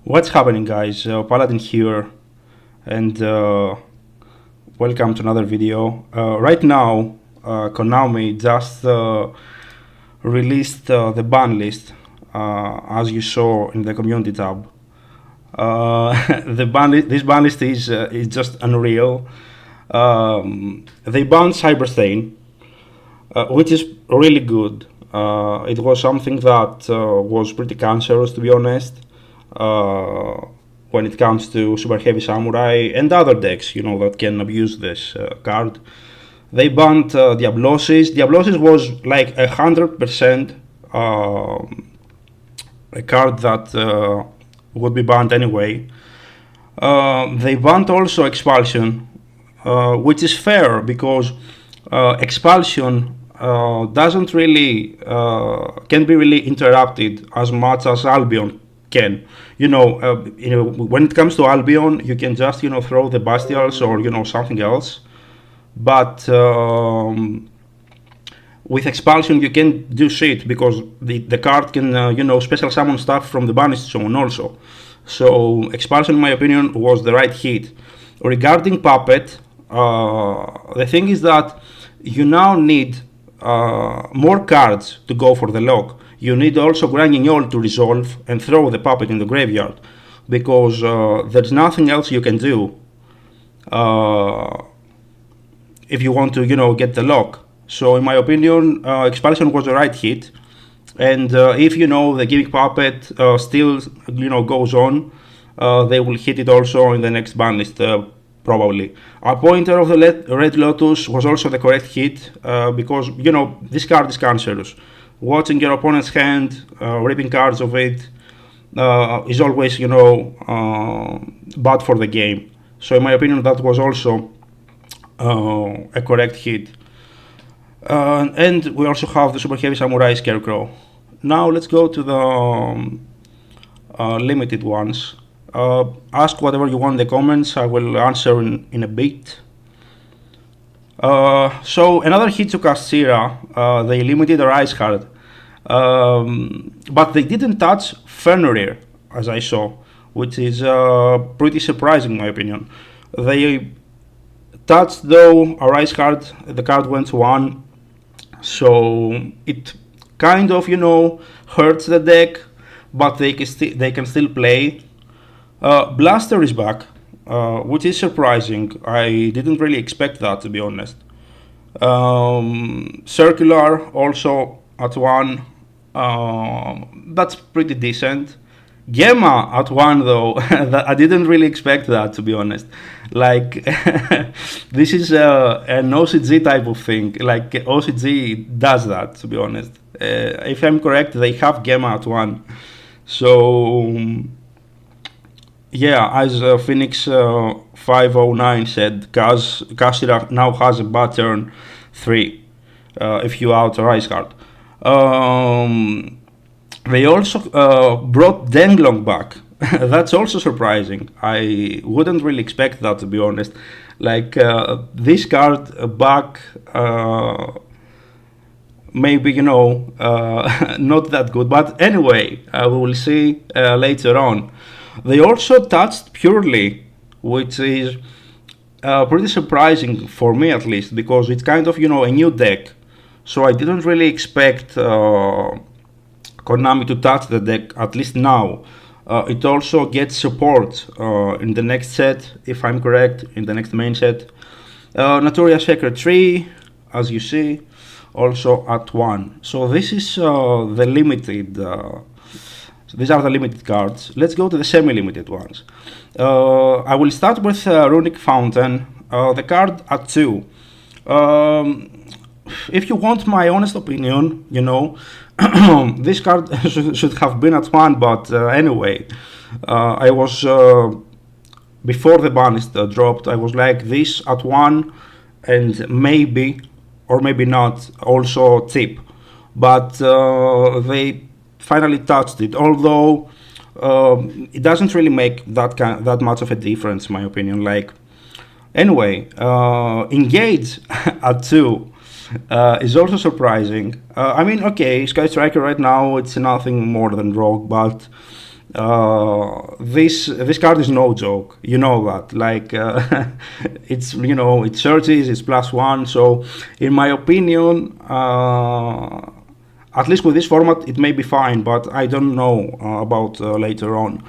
What's happening, guys? Paladin here, and welcome to another video. Right now, Konami just released the ban list, as you saw in the community tab. This ban list is just unreal. They banned Cyberstain, which is really good. It was something that was pretty cancerous, to be honest, when it comes to Super Heavy Samurai and other decks, that can abuse this card. They banned Diablosis. Diablosis was like 100% a card that would be banned anyway. They banned also Expulsion, which is fair because Expulsion doesn't really can be really interrupted as much as Albion can. When it comes to Albion, you can just throw the Bastials or something else, but with Expulsion you can do shit because the card can special summon stuff from the banished zone also. So Expulsion, in my opinion, was the right hit. Regarding Puppet, the thing is that you now need more cards to go for the lock. You need also Grinding to resolve and throw the Puppet in the graveyard, because there's nothing else you can do if you want to get the lock. So in my opinion, Expulsion was the right hit, and if the Gimmick Puppet still goes on, they will hit it also in the next ban list. Probably. A Pointer of the Red Lotus was also the correct hit, because this card is cancerous. Watching your opponent's hand, ripping cards of it, is always bad for the game. So in my opinion, that was also a correct hit. And we also have the Super Heavy Samurai Scarecrow. Now let's go to the limited ones. Ask whatever you want in the comments. I will answer in a bit. So another hit to Castira. They limited a Rise card, but they didn't touch Fenrir, as I saw, which is pretty surprising in my opinion. They touched though a Rise card. The card went to 1, so it kind of hurts the deck, but they can still play. Blaster is back, which is surprising. I didn't really expect that, to be honest. Circular also at 1. That's pretty decent. Gemma at 1 though, I didn't really expect that, to be honest. Like this is an OCG type of thing. Like OCG does that, to be honest. If I'm correct, they have Gemma at 1. So yeah, as Phoenix 509 said, Kashira now has a bad turn 3 if you out a Rise card. They also brought Denglong back. That's also surprising. I wouldn't really expect that, to be honest. Like this card back, maybe not that good, but anyway, we will see later on. They also touched Purely, which is pretty surprising for me, at least, because it's kind of a new deck. So I didn't really expect Konami to touch the deck, at least now. It also gets support in the next set, if I'm correct, in the next main set. Notorious Sacred Tree, as you see, also at 1. So this is the limited. These are the limited cards. Let's go to the semi-limited ones. I will start with Runic Fountain, the card at 2. If you want my honest opinion, this card should have been at 1, but anyway, I was, before the banist dropped, I was like this at 1, and maybe, or maybe not, also tip. But they finally touched it, although it doesn't really make that much of a difference, in my opinion. Like, anyway, Engage at 2 is also surprising. I mean, okay, Sky Striker right now, it's nothing more than Rogue, but This card is no joke. You know that. Like it's it searches. It's +1. So in my opinion, at least with this format, it may be fine. But I don't know about later on.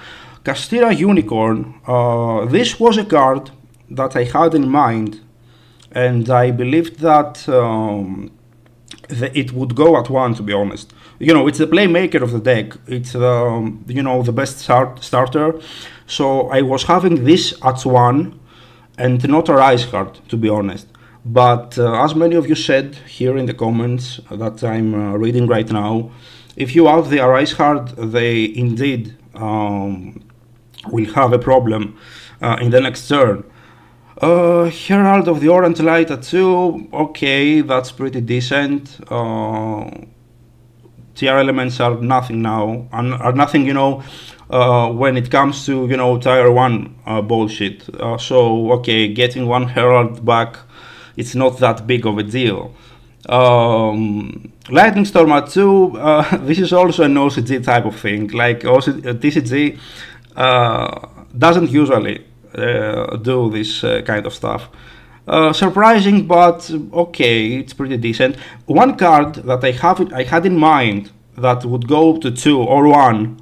Castilla Unicorn. This was a card that I had in mind, and I believed that. It would go at 1, to be honest. It's the playmaker of the deck. It's the best starter. So I was having this at 1 and not a Rise card, to be honest. But as many of you said here in the comments that I'm reading right now, if you have the Arise card, they indeed will have a problem in the next turn. Herald of the Orange Light at 2, okay, that's pretty decent. TR elements are nothing now, and are nothing, when it comes to, tier 1 bullshit. So, okay, getting 1 Herald back, it's not that big of a deal. Lightning Storm at 2, this is also an OCG type of thing. Like, TCG doesn't usually do this kind of stuff. Surprising, but okay, it's pretty decent. One card that I had in mind that would go to 2 or 1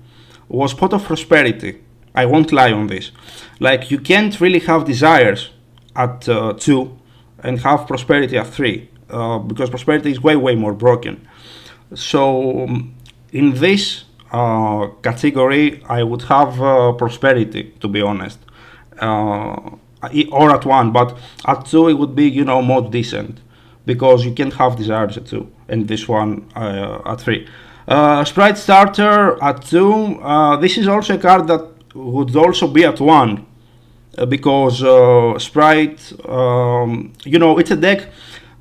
was Pot of Prosperity. I won't lie on this. Like, you can't really have Desires at 2 and have Prosperity at 3 because Prosperity is way more broken. So in this category, I would have Prosperity, to be honest. Or at 1, but at 2 it would be more decent because you can't have Desires at 2 and this one at 3. Sprite Starter at 2, this is also a card that would also be at 1 because Sprite, it's a deck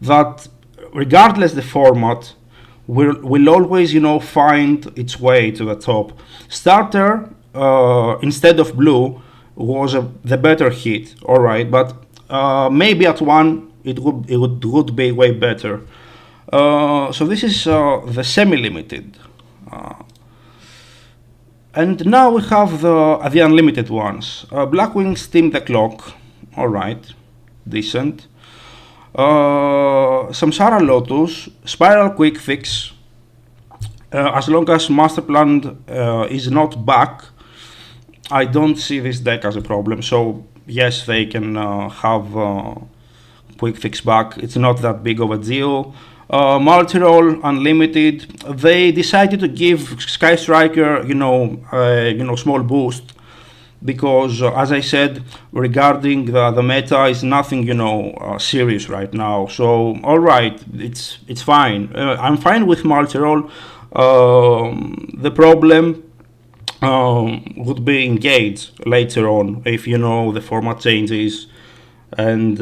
that regardless the format will always find its way to the top. Starter instead of blue was the better hit, all right, but maybe at 1 it would be way better. So this is the semi-limited, and now we have the unlimited ones. Blackwing Steam the Clock, all right, decent. Samsara Lotus, Spiral Quick Fix. As long as Master Plan is not back, I don't see this deck as a problem. So yes, they can have Quick Fix back. It's not that big of a deal. Multi-roll Unlimited. They decided to give Sky Striker, small boost because, as I said, regarding the meta, is nothing, serious right now. So all right, it's fine. I'm fine with multi-roll. The problem would be engaged later on if the format changes and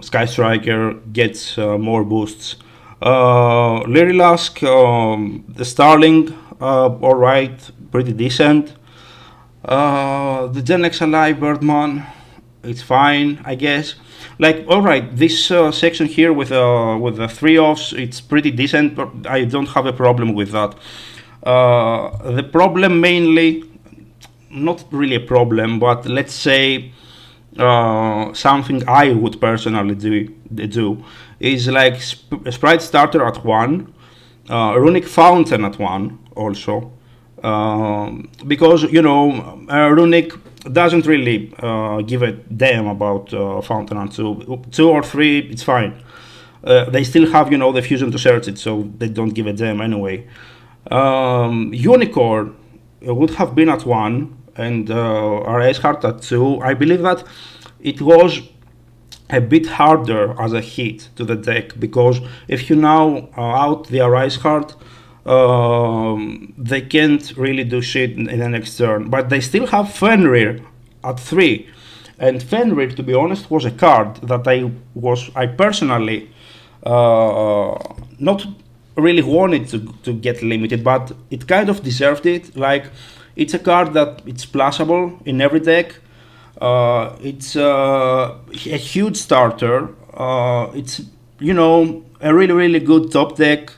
Sky Striker gets more boosts. Lyrilask, the Starling, alright, pretty decent. The Gen X Alive Birdman, it's fine, I guess. Like, alright, this section here with the 3-offs, it's pretty decent, but I don't have a problem with that. The problem mainly, not really a problem, but let's say something I would personally do is like Sprite Starter at 1, Runic Fountain at 1 also, because Runic doesn't really give a damn about Fountain at 2 or 3, it's fine. They still have the fusion to search it, so they don't give a damn anyway. Unicorn would have been at 1 and Arise Heart at 2. I believe that it was a bit harder as a hit to the deck because if you now out the Arise Heart, they can't really do shit in the next turn. But they still have Fenrir at 3. And Fenrir, to be honest, was a card that I personally not really wanted to get limited, but it kind of deserved it. Like, it's a card that it's plusable in every deck. It's a huge starter. It's a really good top deck.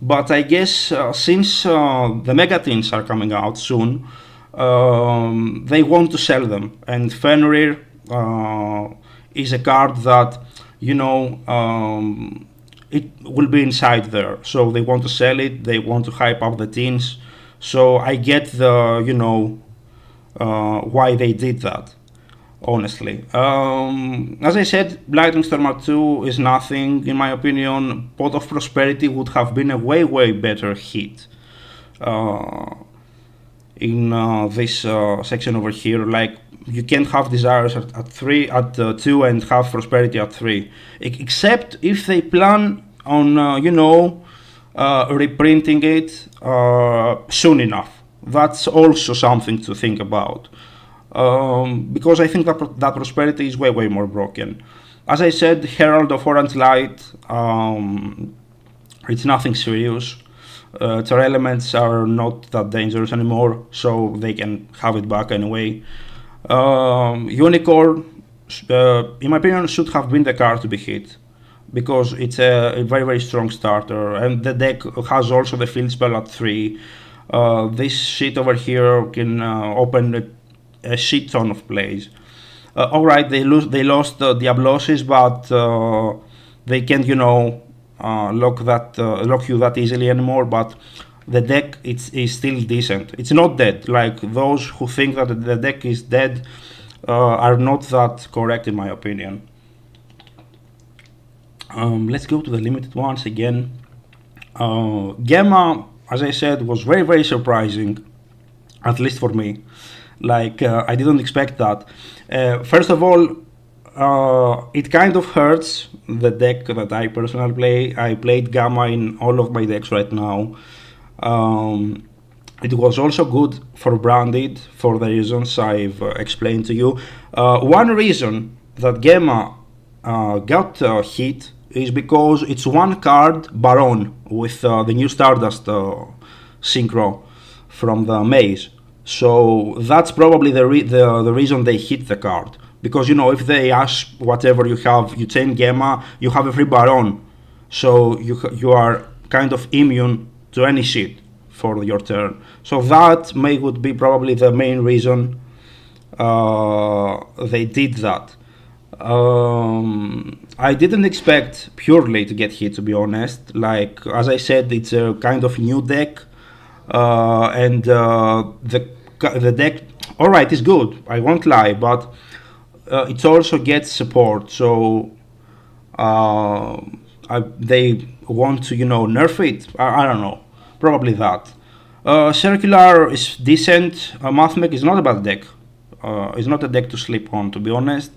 But I guess since the mega teams are coming out soon, they want to sell them, and Fenrir is a card that it will be inside there. So they want to sell it. They want to hype up the teams. So I get the why they did that. Honestly, as I said, Lightning Storm 2 is nothing in my opinion. Pot of Prosperity would have been a way better hit in this section over here. Like, you can't have Desires at 3 at 2 and have Prosperity at 3, except if they plan on reprinting it soon enough. That's also something to think about. Because I think that Prosperity is way more broken. As I said, Herald of Orange Light, it's nothing serious. Their elements are not that dangerous anymore, so they can have it back anyway. Unicorn, in my opinion, should have been the card to be hit, because it's a very strong starter, and the deck has also the field spell at 3. This shit over here can open a shit ton of plays. Alright, they lost Diablosis, but they can't lock you that easily anymore. But the deck is still decent. It's not dead. Like, those who think that the deck is dead are not that correct in my opinion. Let's go to the limited ones again. Gamma, as I said, was very surprising, at least for me. Like, I didn't expect that. First of all, it kind of hurts the deck that I personally play. I played Gamma in all of my decks right now. It was also good for Branded for the reasons I've explained to you. One reason that Gamma got hit is because it's one card Baron with the new Stardust synchro from the Maze. So that's probably the reason they hit the card. Because, if they ask whatever you have, you chain Gamma, you have a free Baron. So you are kind of immune to any shit for your turn. So that would be probably the main reason they did that. I didn't expect Purely to get hit, to be honest. Like, as I said, it's a kind of new deck. And the deck, alright, is good, I won't lie, but it also gets support, so they want to nerf it. I don't know, probably that. Circular is decent. Mathmech is not a bad deck. It's not a deck to sleep on, to be honest.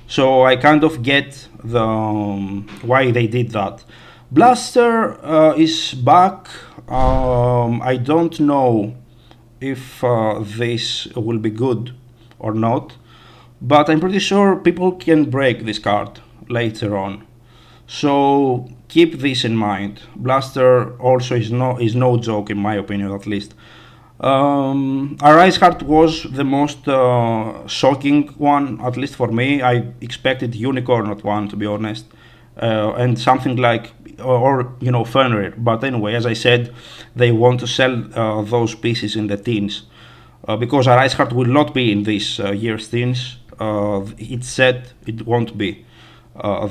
So I kind of get the why they did that. Blaster is back. I don't know if this will be good or not, but I'm pretty sure people can break this card later on. So keep this in mind. Blaster also is no joke, in my opinion, at least. Arise Heart was the most shocking one, at least for me. I expected Unicorn at 1, to be honest, and something like Fenrir. But anyway, as I said, they want to sell those pieces in the teens, because Arise Heart will not be in this year's teens. It's said it won't be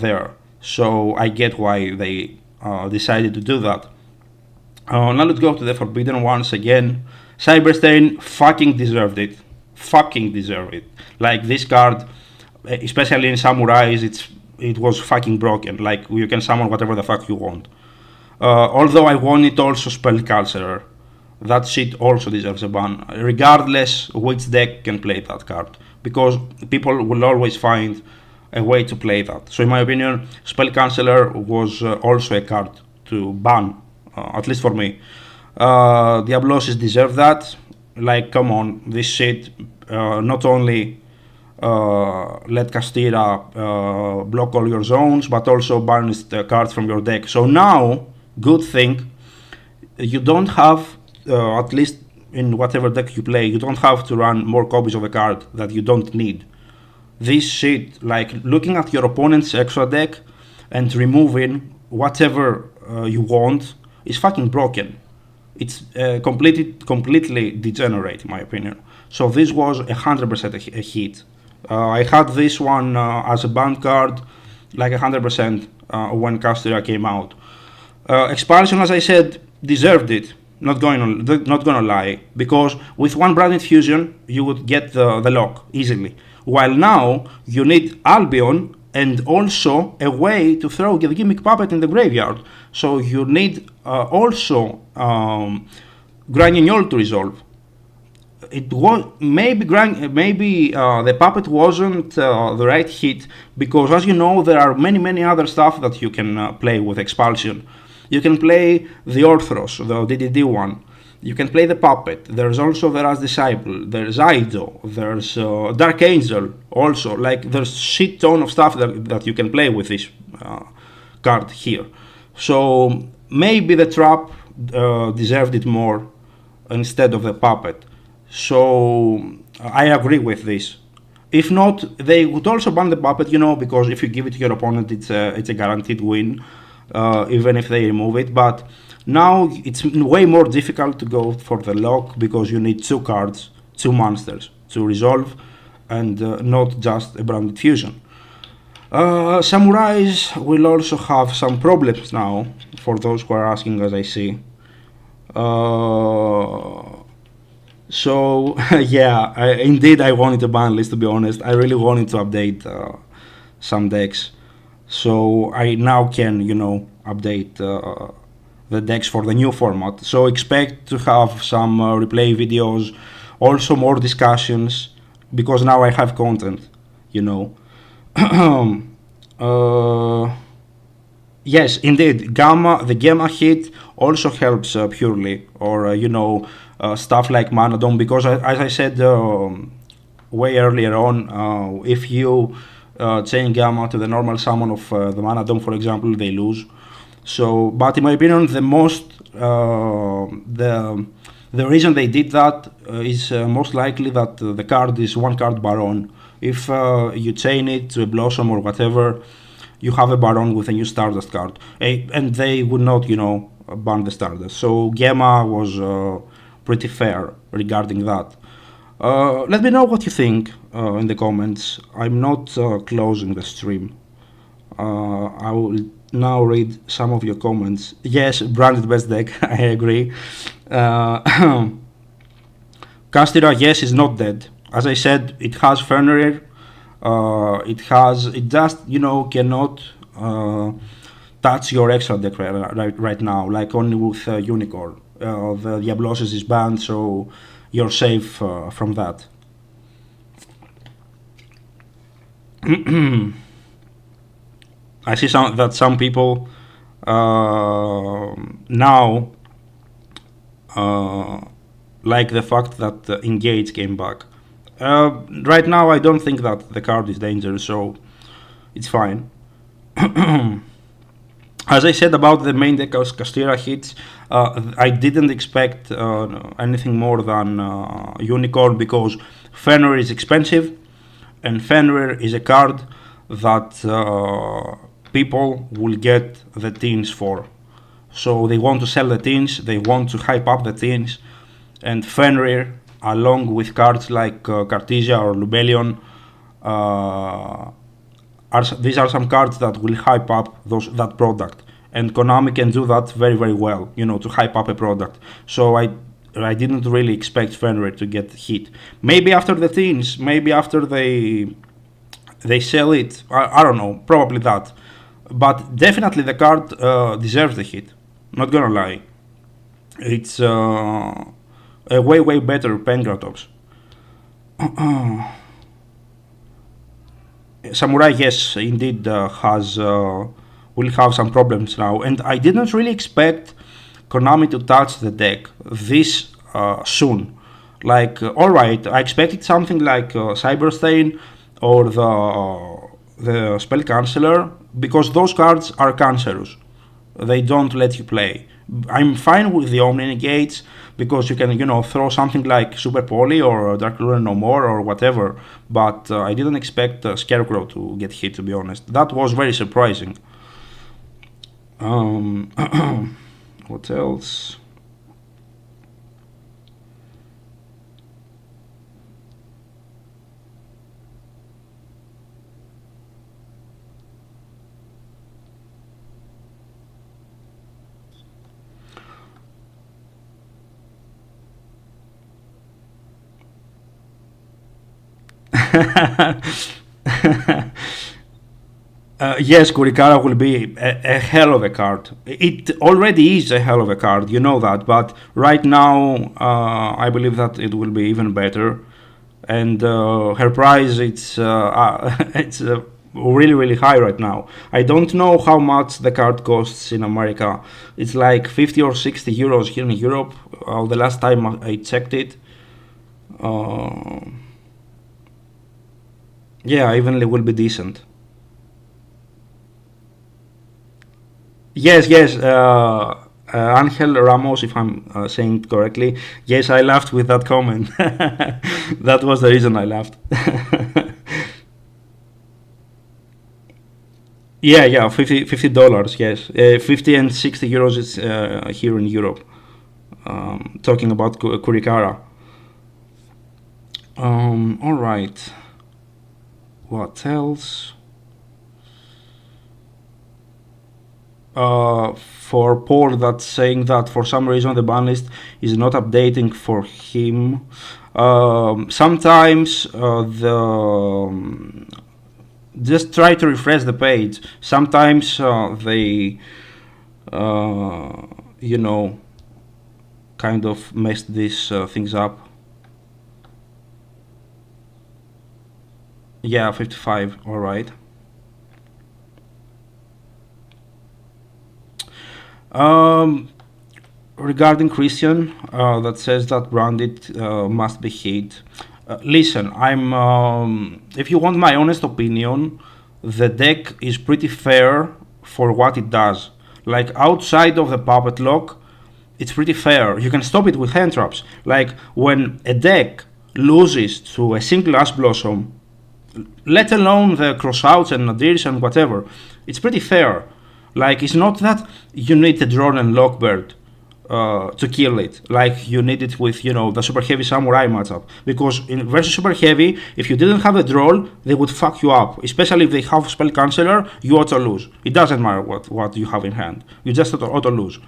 there. So I get why they decided to do that. Now let's go to the Forbidden Ones again. Cyberstain fucking deserved it. Fucking deserved it. Like, this card, especially in Samurais, it was fucking broken. Like, you can summon whatever the fuck you want. Although I wanted also Spellcancellor. That shit also deserves a ban, regardless which deck can play that card, because people will always find a way to play that. So in my opinion, Spellcancellor was also a card to ban, at least for me. Diablosis deserve that. Like, come on, this shit not only let Castira block all your zones, but also banish the cards from your deck. So now, good thing, you don't have, at least in whatever deck you play, you don't have to run more copies of a card that you don't need. This shit, like looking at your opponent's extra deck and removing whatever you want, is fucking broken. It's completely degenerate, in my opinion. So this was 100% a hit. I had this one as a banned card, like 100% when Castilla came out. Expulsion, as I said, deserved it. Not gonna lie, because with one branded fusion you would get the lock easily. While now you need Albion and also a way to throw the gimmick puppet in the graveyard. So you need also Granunyol to resolve. It was maybe the puppet wasn't the right hit, because as you know there are many other stuff that you can play with Expulsion. You can play the Orthros, the DDD one. You can play the puppet. There's also the Raz Disciple. There's Aido. There's Dark Angel. Also, like there's shit ton of stuff that you can play with this card here. So maybe the trap deserved it more instead of the puppet. So I agree with this. If not, they would also ban the puppet, because if you give it to your opponent, it's a guaranteed win. Even if they remove it, but now it's way more difficult to go for the lock, because you need 2 cards, 2 monsters to resolve, and not just a branded fusion. Samurais will also have some problems now, for those who are asking, as I see. So yeah, indeed I wanted a ban list, to be honest. I really wanted to update some decks. So I now can, update the decks for the new format. So expect to have some replay videos, also more discussions, because now I have content, Yes, indeed, the Gamma hit also helps purely, or, stuff like Mana Dome, because as I said way earlier on, if you chain Gamma to the normal summon of the Mana Dome, for example, they lose. So, but in my opinion, the reason they did that is most likely that the card is 1-card Baron. If you chain it to a Blossom or whatever, you have a Baron with a new Stardust card, and they would not, ban the Stardust. So Gamma was pretty fair regarding that. Let me know what you think in the comments. I'm not closing the stream. I will now read some of your comments. Yes, branded best deck, I agree. Castira, yes, is not dead. As I said, it has Fenrir. It just, cannot touch your extra deck right now, like only with Unicorn. The Diablosis is banned, so you're safe from that. I see that some people now like the fact that Engage came back. Right now, I don't think that the card is dangerous, so it's fine. As I said about the main deck Castira hits, I didn't expect anything more than Unicorn, because Fenrir is expensive, and Fenrir is a card that people will get the teens for. So they want to sell the teens, they want to hype up the teens, and Fenrir, along with cards like Cartesia or Lubellion, these are some cards that will hype up that product, and Konami can do that very well, to hype up a product. So I didn't really expect Fenrir to get hit. Maybe after the teens, maybe after they sell it, I don't know, probably that. But definitely the card deserves the hit, not gonna lie. It's a way better Pengratops. Samurai, yes, indeed will have some problems now, and I didn't really expect Konami to touch the deck this soon. Like, alright, I expected something like Cyberstain or the Spell Canceller, because those cards are cancerous. They don't let you play. I'm fine with the Omni Negates, because you can, throw something like Super Poly or Dark Lure No More or whatever, but I didn't expect Scarecrow to get hit, to be honest. That was very surprising. What else? Yes, Kurikara will be a hell of a card. It already is a hell of a card, you know that. But right now, I believe that it will be even better. And her price, it's really really high right now. I don't know how much the card costs in America. It's like 50 or 60 euros here in Europe. The last time I checked it. Uh, yeah, even it will be decent. Yes, yes. Angel Ramos, if I'm saying it correctly. Yes, I laughed with that comment. That was the reason I laughed. Yeah, yeah, $50, yes. 50 and 60 euros is here in Europe. Talking about Kurikara. All right. What else? For Paul, that's saying that for some reason the ban list is not updating for him. Sometimes just try to refresh the page. Sometimes they, you know, kind of messed these things up. Yeah, 55. All right. Um, Regarding Christian, that says that branded must be hit. Listen, if you want my honest opinion, the deck is pretty fair for what it does. Like outside of the puppet lock, it's pretty fair. You can stop it with hand traps. Like when a deck loses to a single Ash Blossom, let alone the crossouts and nadirs and whatever, it's pretty fair. Like it's not that you need a drone and lockbird to kill it, like you need it with the super heavy samurai matchup. Because in versus super heavy, if you didn't have a draw, they would fuck you up. Especially if they have spell canceller, you auto lose. It doesn't matter what you have in hand. You just auto lose.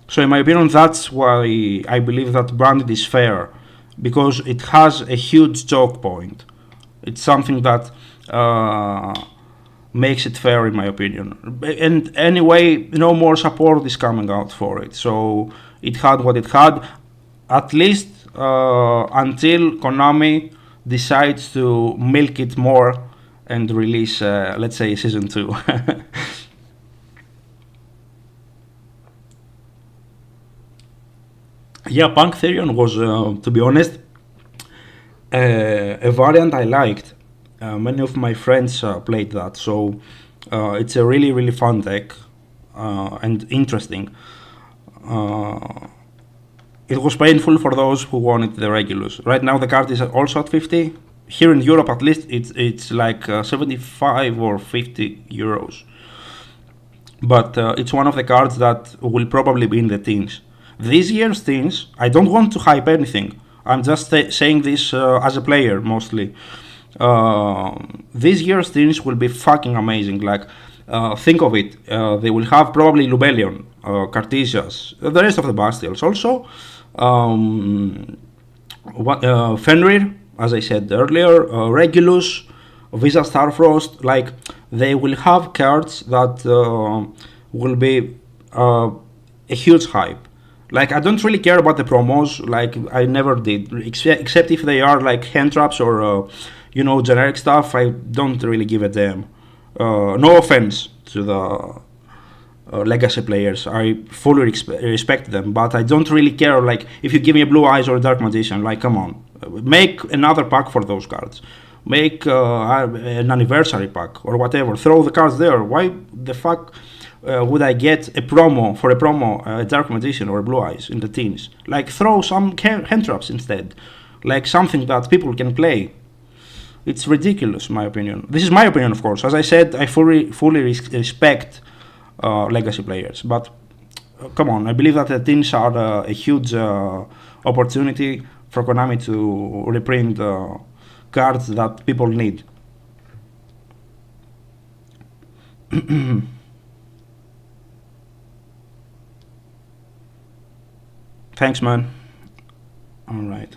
So in my opinion, that's why I believe that branded is fair, because it has a huge choke point. It's something that makes it fair in my opinion. And anyway, no more support is coming out for it. So it had what it had, at least until Konami decides to milk it more and release, let's say, season 2. Yeah, Punk Therion was, to be honest, a variant I liked. Many of my friends played that, so it's a really, really fun deck and interesting. Uh, it was painful for those who wanted the Regulus. Right now, the card is also at 50. Here in Europe, at least, it's like 75 or 50 euros. But it's one of the cards that will probably be in the teens. This year's teens, I don't want to hype anything. I'm just saying this as a player mostly. This year's teams will be fucking amazing. Like, think of it. They will have probably Lubellion, Cartesias, the rest of the Bastials. Also, Fenrir, as I said earlier, Regulus, Visa Starfrost. Like, they will have cards that will be a huge hype. Like, I don't really care about the promos. Like, I never did, except if they are like hand traps or generic stuff. I don't really give a damn. No offense to the legacy players. I fully respect them, but I don't really care. Like, if you give me a Blue Eyes or a Dark Magician, like, come on, make another pack for those cards. Make an anniversary pack or whatever. Throw the cards there. Why the fuck would I get a promo, a Dark Magician or a Blue Eyes in the teams? Like, throw some hand traps instead. Like, something that people can play. It's ridiculous, in my opinion. This is my opinion, of course. As I said, I fully respect legacy players. But come on, I believe that the teams are a huge opportunity for Konami to reprint cards that people need. Thanks, man. All right.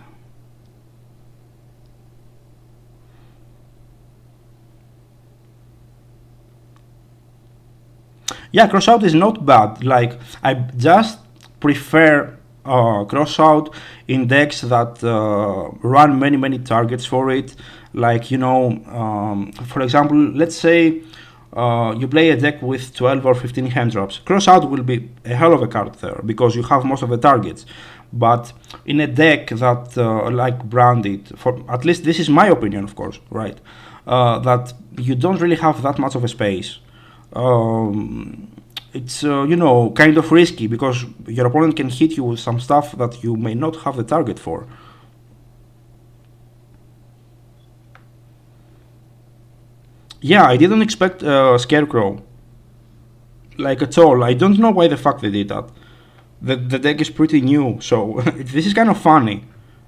Yeah, crossout is not bad. Like, I just prefer crossout in decks that run many targets for it. Like, for example, let's say you play a deck with 12 or 15 hand drops. Crossout will be a hell of a card there because you have most of the targets. But in a deck that like Branded, for at least this is my opinion, of course, right? That you don't really have that much of a space. It's kind of risky because your opponent can hit you with some stuff that you may not have the target for. Yeah, I didn't expect Scarecrow, like at all. I don't know why the fuck they did that. The deck is pretty new, so this is kind of funny.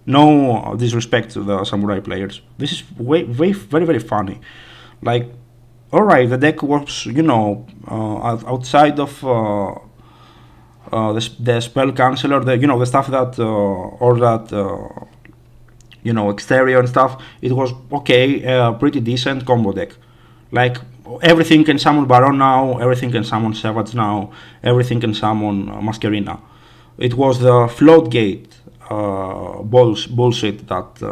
No disrespect to the Samurai players. This is very funny. Like, alright, the deck was, outside of the spell canceller, the stuff that, or that, exterior and stuff. It was okay, pretty decent combo deck. Like, everything can summon Baron now, everything can summon Savage now, everything can summon Masquerina. It was the float gate bullshit that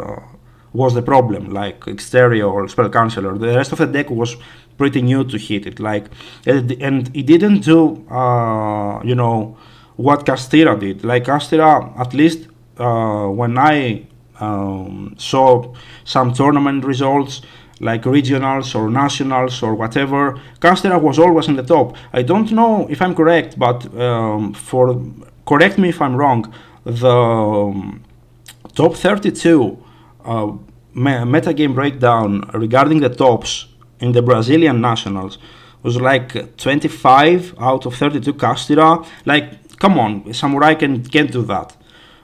was the problem, like exterior or spell canceller. The rest of the deck was pretty new to hit it, like, and it didn't do, what Castira did. Like, Castira, at least when I saw some tournament results, like regionals or nationals or whatever, Castera was always in the top. I don't know if I'm correct, but correct me if I'm wrong, the top 32 metagame breakdown regarding the tops in the Brazilian nationals was like 25 out of 32 Castera. Like, come on, Samurai can't do that.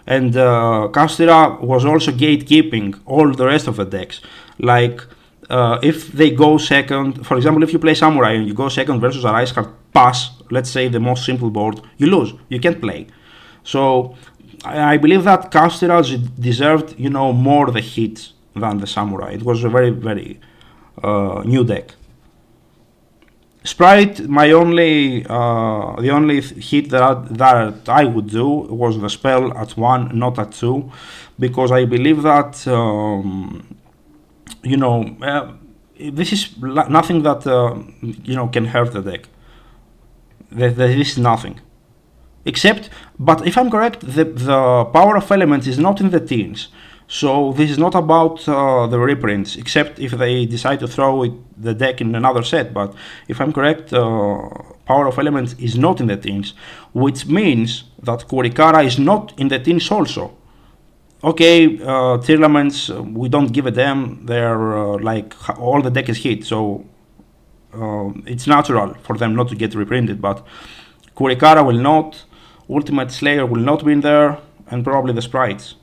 And Castera was also gatekeeping all the rest of the decks. Like, if they go second, for example, if you play Samurai and you go second versus a Rice Card pass, let's say the most simple board, you lose. You can't play. So I believe that Castera deserved, more the hits than the Samurai. It was a very new deck. Sprite, the only hit that I would do was the spell at 1, not at 2, because I believe that this is nothing that can hurt the deck. There is nothing, except, but if I'm correct, the power of elements is not in the teens. So this is not about the reprints, except if they decide to throw the deck in another set. But if I'm correct, Power of Elements is not in the teens, which means that Kurikara is not in the teens also. Okay, Tearlaments, we don't give a damn. They're like, all the deck is hit, so it's natural for them not to get reprinted. But Kurikara will not, Ultimate Slayer will not be in there, and probably the Sprites.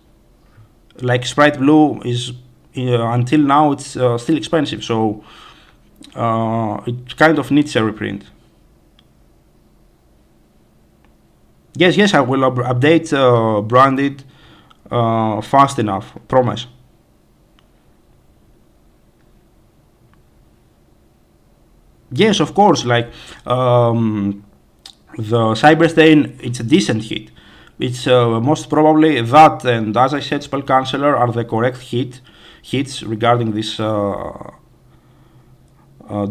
Like Sprite Blue is until now it's still expensive, so it kind of needs a reprint. Yes, I will update Branded fast enough, promise. Yes, of course, like the Cyberstain, it's a decent hit. It's most probably that, and as I said, Spell Canceller are the correct hits regarding this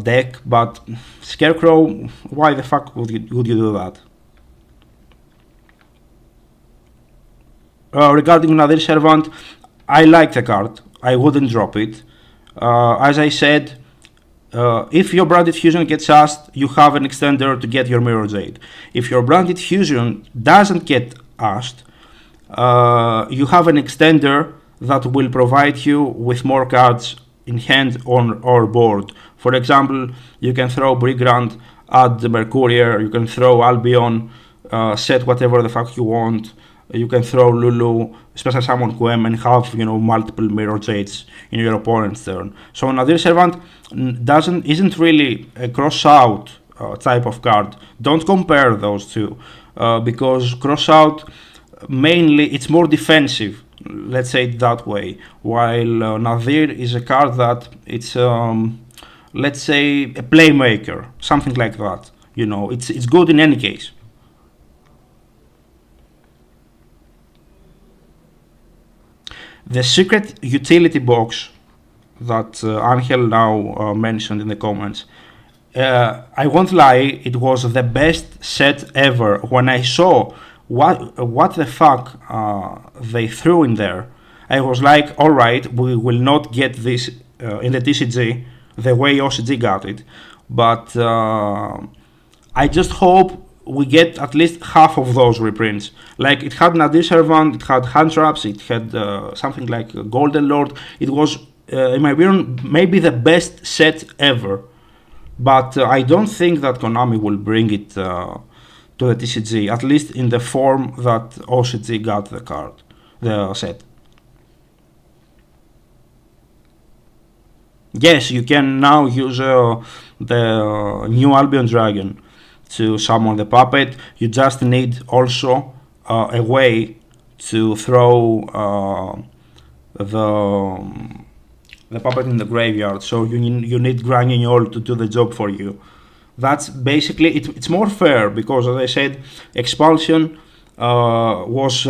deck. But Scarecrow, why the fuck would you do that? Regarding Nadir Servant, I like the card. I wouldn't drop it. As I said, if your Branded Fusion gets asked, you have an extender to get your Mirror Jade. If your Branded Fusion doesn't get asked, you have an extender that will provide you with more cards in hand or board. For example, you can throw Brigand add the Mercurier, you can throw Albion, set whatever the fuck you want. You can throw Lulu, special summon Quem, and have multiple mirror jades in your opponent's turn. So Nadir Servant isn't really a cross out type of card. Don't compare those two because cross out mainly it's more defensive. Let's say it that way. While Nadir is a card that it's let's say a playmaker, something like that. It's good in any case. The secret utility box that Angel now mentioned in the comments, I won't lie, it was the best set ever. When I saw what the fuck they threw in there, I was like, all right, we will not get this in the TCG the way OCG got it, but I just hope we get at least half of those reprints. Like it had Nadir Servant, it had Hand Traps, it had something like Golden Lord. It was, in my opinion, maybe the best set ever. But I don't think that Konami will bring it to the TCG, at least in the form that OCG got the set. Yes, you can now use the new Albion Dragon to summon the puppet. You just need also a way to throw the puppet in the graveyard. So you need Granuol to do the job for you. That's basically it. It's more fair because, as I said, Expulsion was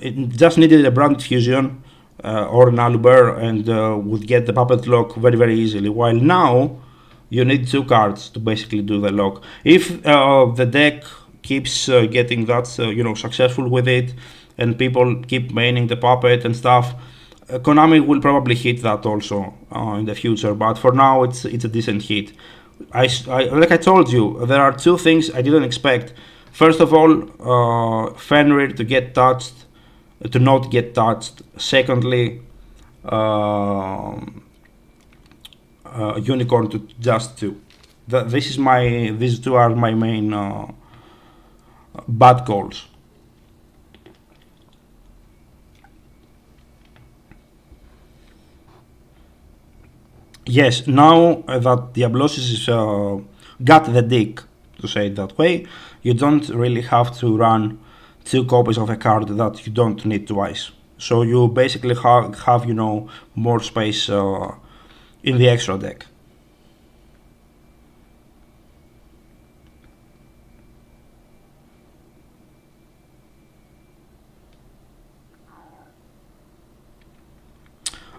it just needed a branded fusion or an Aluber and would get the puppet lock very easily. While now you need two cards to basically do the lock. If the deck keeps getting that successful with it, and people keep maining the puppet and stuff, Konami will probably hit that also in the future. But for now, it's a decent hit. Like I told you, there are two things I didn't expect. First of all, Fenrir to not get touched. Secondly, Unicorn to just two. These two are my main bad calls. Yes, now that Diablosis is got the dick, to say it that way, you don't really have to run two copies of a card that you don't need twice. So you basically have more space in the extra deck.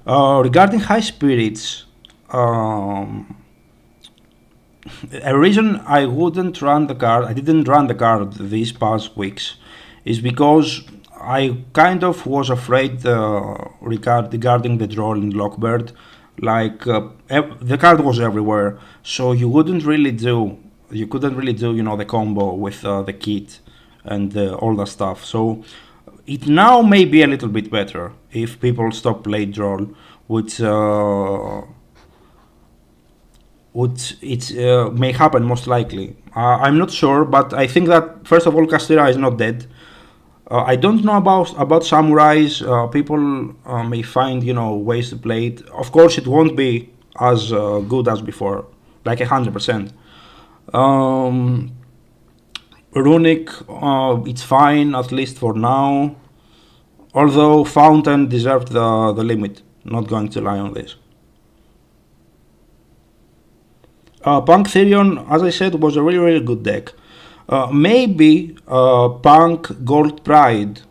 Regarding high spirits, a reason I wouldn't run the card, I didn't run the card these past weeks, is because I kind of was afraid regarding the draw in Lockbird. Like the card was everywhere, so you couldn't really do the combo with the kit and all that stuff. So it now may be a little bit better if people stop play draw, which may happen most likely. I'm not sure, but I think that first of all, Castilla is not dead. I don't know about samurais. People may find ways to play it. Of course, it won't be as good as before, like 100%. Runic, it's fine at least for now. Although Fountain deserved the limit. Not going to lie on this. Punk Therion, as I said, was a really good deck. Maybe Punk Gold Pride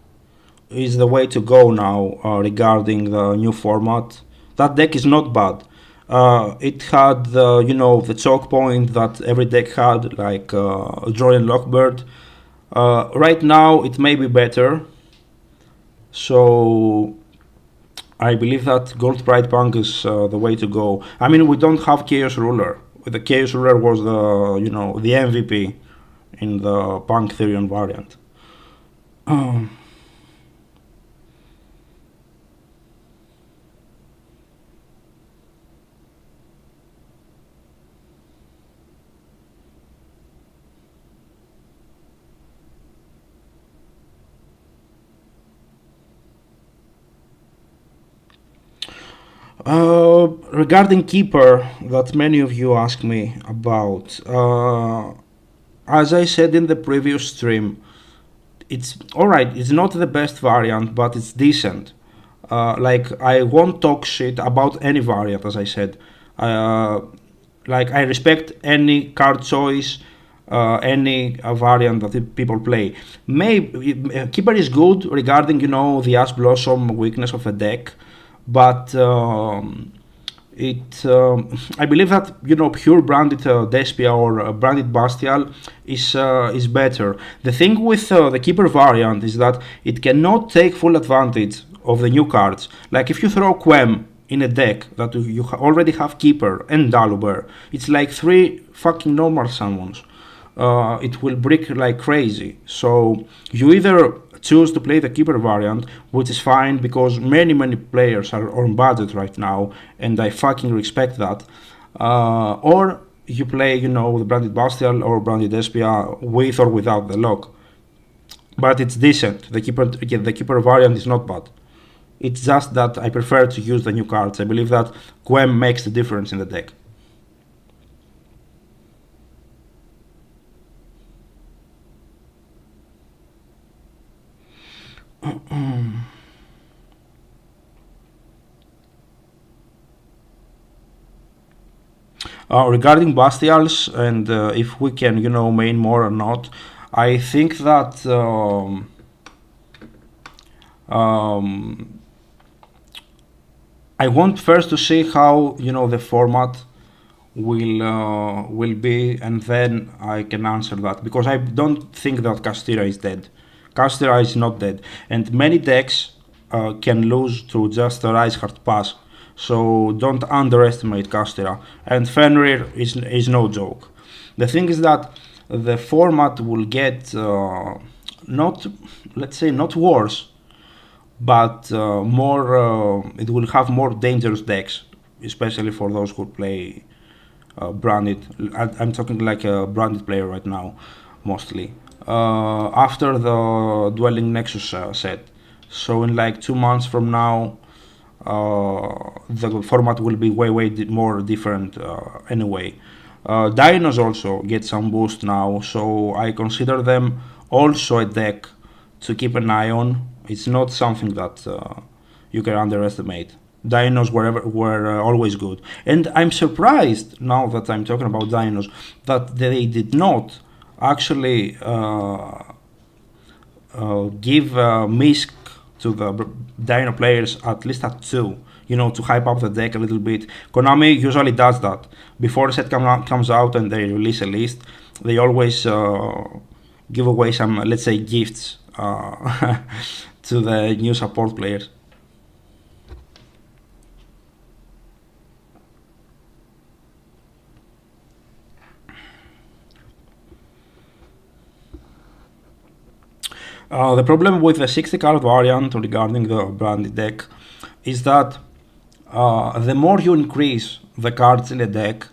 is the way to go now regarding the new format. That deck is not bad. It had the choke point that every deck had, like Joy and Lockbird. Right now it may be better. So I believe that Gold Pride Punk is the way to go. I mean, we don't have Chaos Ruler. The Chaos Ruler was the MVP in the Punk Therion variant. Regarding keeper, that many of you ask me about, as I said in the previous stream, it's alright, it's not the best variant, but it's decent. Like, I won't talk shit about any variant, as I said. Uh, like, I respect any card choice, any variant that people play. Maybe Keeper is good regarding, the Ash Blossom weakness of the deck, but I believe that pure branded Despia or branded Bastial is better. The thing with the Keeper variant is that it cannot take full advantage of the new cards. Like if you throw Quem in a deck that you already have Keeper and Daluber, it's like three fucking normal summons. It will break like crazy. So you either choose to play the keeper variant, which is fine because many players are on budget right now, and I fucking respect that. Or you play, the branded Bastial or branded Espia with or without the lock. But it's decent. The keeper variant is not bad. It's just that I prefer to use the new cards. I believe that Quem makes the difference in the deck. Regarding Bastials and if we can, main more or not, I think that I want first to see how the format will be, and then I can answer that because I don't think that Castira is dead. Castira is not dead, and many decks can lose to just a Rise Hard Pass. So don't underestimate Castira. And Fenrir is no joke. The thing is that the format will get not, let's say, not worse, but more. It will have more dangerous decks, especially for those who play branded. I'm talking like a branded player right now, mostly. After the Dwelling Nexus set. So in like 2 months from now, the format will be way more different anyway. Dinos also get some boost now, so I consider them also a deck to keep an eye on. It's not something that you can underestimate. Dinos were always good, and I'm surprised now that I'm talking about Dinos that they did not actually give Misk to the Dino players at least at 2, to hype up the deck a little bit. Konami usually does that. Before a set comes out and they release a list, they always give away some, let's say, gifts to the new support players. The problem with the 60 card variant regarding the branded deck is that the more you increase the cards in a deck,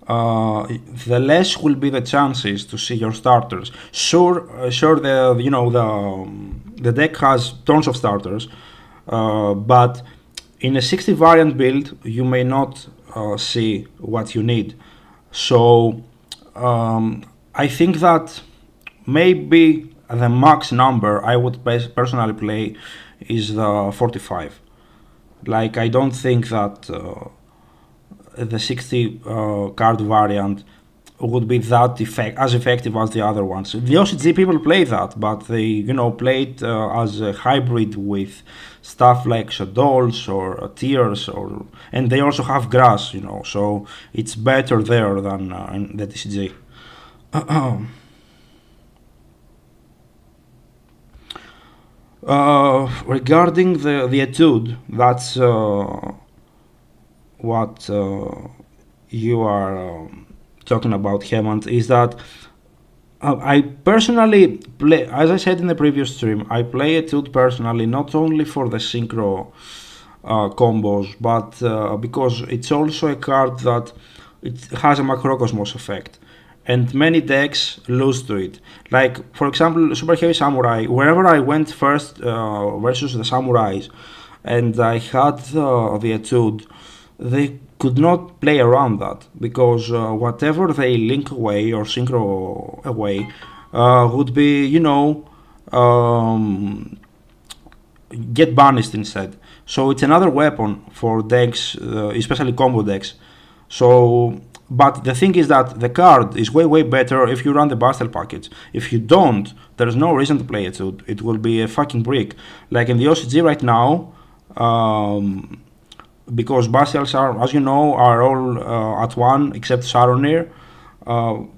the less will be the chances to see your starters. Sure, the deck has tons of starters, but in a 60 variant build, you may not see what you need. So I think that maybe the max number I would personally play is the 45. Like, I don't think that the 60 card variant would be that as effective as the other ones. The OCG people play that, but they play it as a hybrid with stuff like Shadows or Tears, and they also have Grass, so it's better there than in the TCG. Regarding the Etude, that's what you are talking about, Hemant, is that I personally play, as I said in the previous stream, I play Etude personally not only for the synchro combos, but because it's also a card that it has a Macrocosmos effect. And many decks lose to it. Like, for example, Super Heavy Samurai, wherever I went first versus the Samurais, and I had the Etude, they could not play around that because whatever they link away or synchro away would be, um, get banished instead. So it's another weapon for decks, especially combo decks. So, but the thing is that the card is way better if you run the Bastel package. If you don't, there's no reason to play it. So it will be a fucking brick. Like in the OCG right now, because Bastils are, as you know, are all at one except Saronir.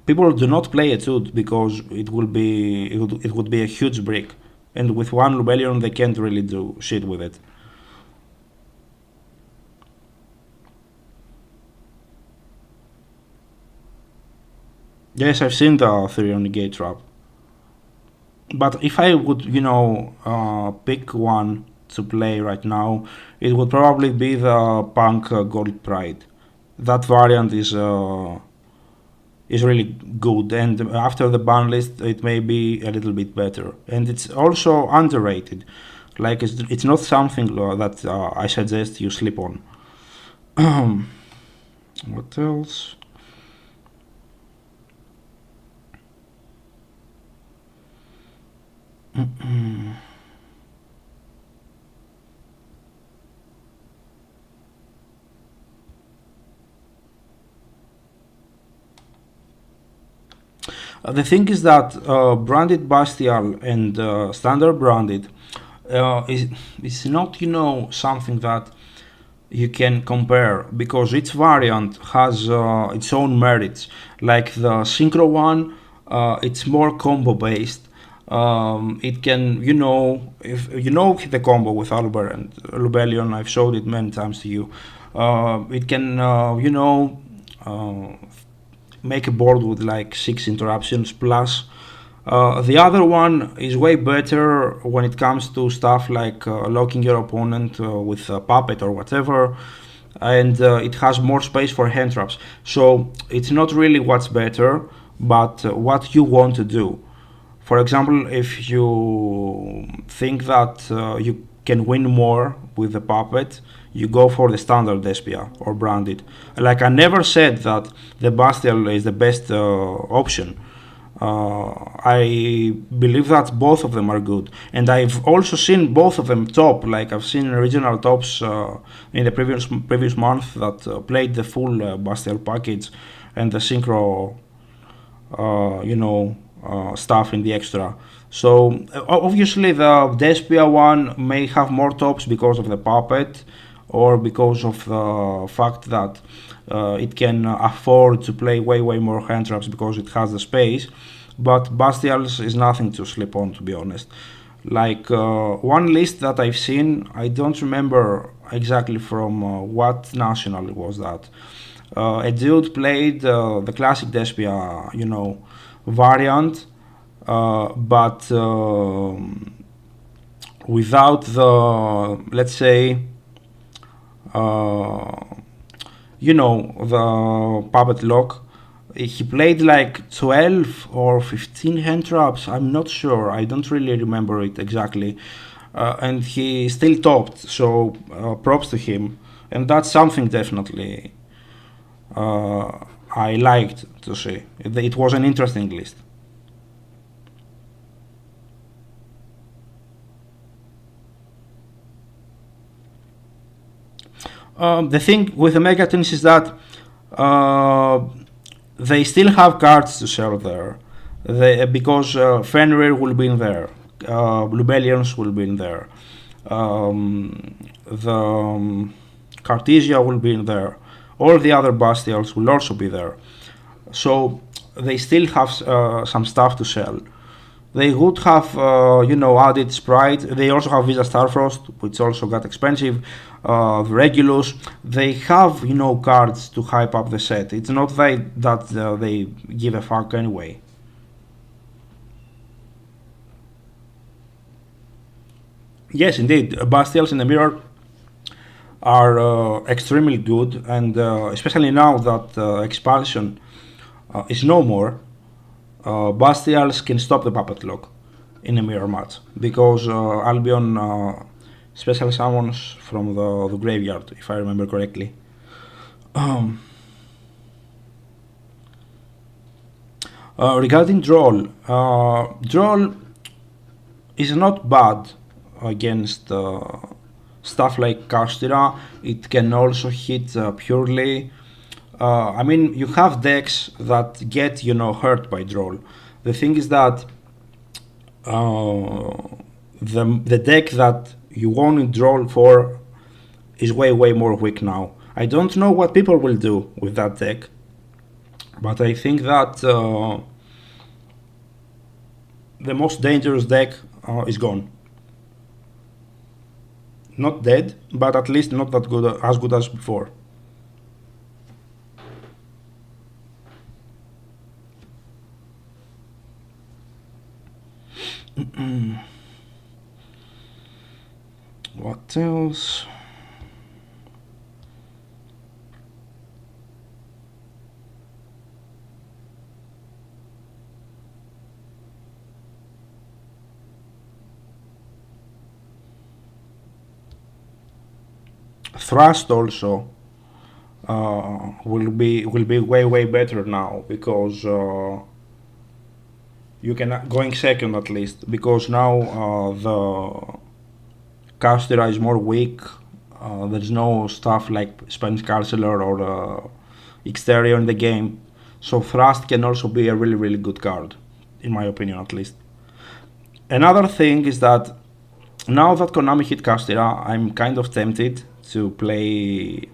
People do not play Etude because it would be a huge brick, and with one Lubellion they can't really do shit with it. Yes, I've seen the theory on the gate trap, but if I would, pick one to play right now, it would probably be the Punk Gold Pride. That variant is really good, and after the ban list it may be a little bit better, and it's also underrated. Like it's not something that I suggest you sleep on. What else? The thing is that branded Bastial and standard branded is not, something that you can compare because each variant has its own merits. Like the synchro one, it's more combo based. It can, if you know the combo with Albert and Lubellion, I've showed it many times to you. It can, make a board with like 6 interruptions plus. The other one is way better when it comes to stuff like locking your opponent with a puppet or whatever, and it has more space for hand traps. So it's not really what's better, but what you want to do. For example, if you think that you can win more with the puppet, you go for the standard Despia or branded. Like I never said that the Bastial is the best option. I believe that both of them are good, and I've also seen both of them top. Like I've seen regional tops in the previous month that played the full Bastial package and the synchro, stuff in the extra. So obviously the Despia one may have more tops because of the puppet or because of the fact that it can afford to play way more hand traps because it has the space. But Bastials is nothing to sleep on, to be honest. Like one list that I've seen, I don't remember exactly from what national was that. A dude played the classic Despia, variant, but without the, let's say, the puppet lock. He played like 12 or 15 hand traps. I'm not sure. I don't really remember it exactly. And he still topped. So props to him. And that's something definitely I liked to see. It was an interesting list. The thing with the Megatons is that they still have cards to sell there. Because Fenrir will be in there, Lubellions will be in there, the Cartesia will be in there, all the other Bastials will also be there. So they still have some stuff to sell. They would have, added Sprite. They also have Visa Starfrost, which also got expensive. Regulus. They have, cards to hype up the set. It's not that they give a fuck anyway. Yes, indeed. Bastials in the mirror are extremely good, and especially now that expansion is no more, Bastials can stop the puppet lock in a mirror match because Albion special summons from the graveyard, if I remember correctly. Regarding Droll, Droll is not bad against stuff like Castira. It can also hit purely. I mean, you have decks that get hurt by Droll. The thing is that the deck that you want to Droll for is way more weak now. I don't know what people will do with that deck, but I think that the most dangerous deck is gone. Not dead, but at least not that good as before. What else? Thrust also will be way better now, because you can going second at least, because now the Castera is more weak. There's no stuff like Spanish Carceller or Exterior in the game, so Thrust can also be a really good card, in my opinion at least. Another thing is that now that Konami hit Castera, I'm kind of tempted to play